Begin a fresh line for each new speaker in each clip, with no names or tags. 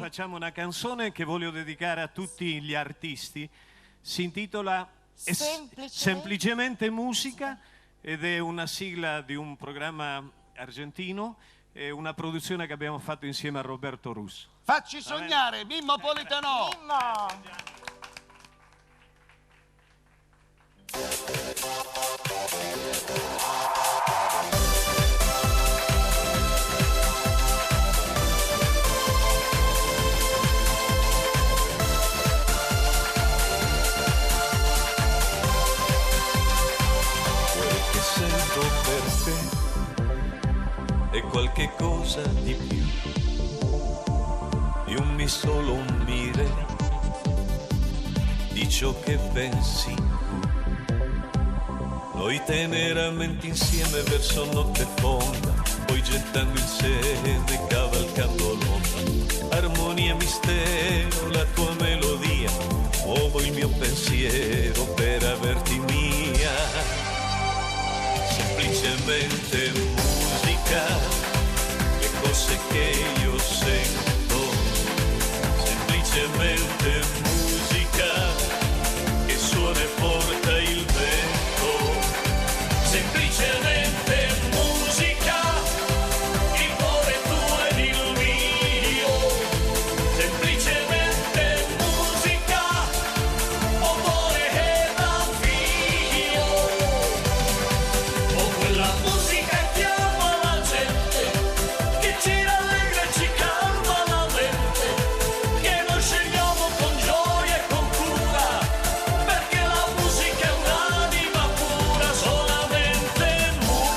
facciamo una canzone che voglio dedicare a tutti gli artisti. Si intitola Semplicemente Musica ed è una sigla di un programma argentino e una produzione che abbiamo fatto insieme a Roberto Russo.
Facci sognare, Mimmo Politano!
Mimmo!
Quel che sento per te è qualche cosa di più di un mi solo un mire di ciò che pensi tu. Noi teneramente insieme verso notte fonda, poi gettando il seme, cavalcando l'onda. Armonia, mistero, la tua melodia, muovo il mio pensiero per averti mia. Semplicemente musica, le cose che io sento. Semplicemente musica, che suona e porta il vento. Semplicemente musica, il cuore tuo ed il mio. Semplicemente musica, odore ed avvio. Oh, quella musica chiama la gente, che ci rallegra e ci calma la mente, che noi scegliamo con gioia e con cura, perché la musica è un'anima pura, solamente musica.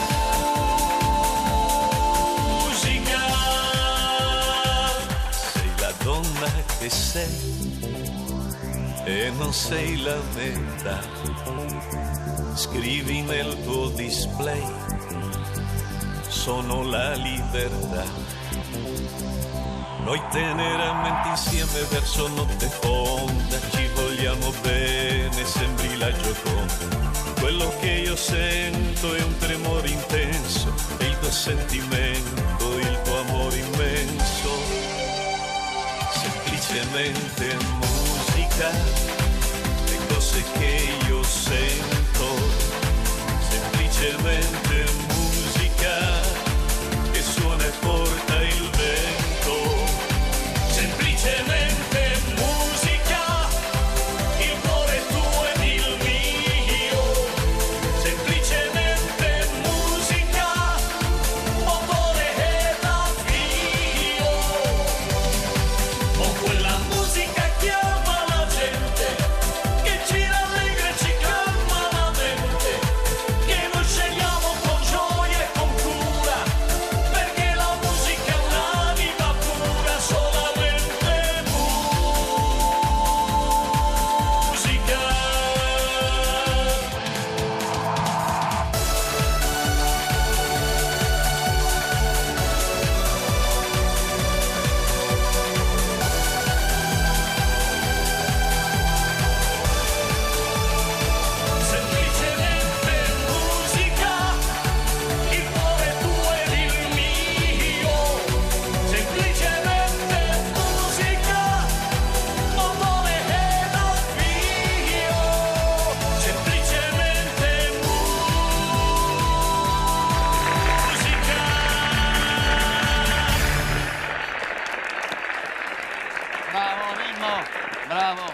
Sei la donna che sei e non sei la metà. Scrivi nel tuo display, sono la libertà. Noi teneramente insieme verso notte fonda, ci vogliamo bene, sembri la Gioconda. Quello che io sento è un tremore intenso, e il tuo sentimento, il tuo amore immenso. Semplicemente musica, le cose che io sento. Semplicemente musica, che suona e porta il vento. Semplicemente musica, il cuore tuo ed il mio. Semplicemente musica, odore ed avvio. Oh, quella musica chiama la gente, che ci rallegra e ci calma la mente, che noi scegliamo con gioia e con cura, perché la musica è un'anima pura, solamente musica. Semplicemente musica, il cuore tuo ed il mio. Semplicemente musica, odore ed avvio. Semplicemente musica.
Bravo Mimmo, bravo!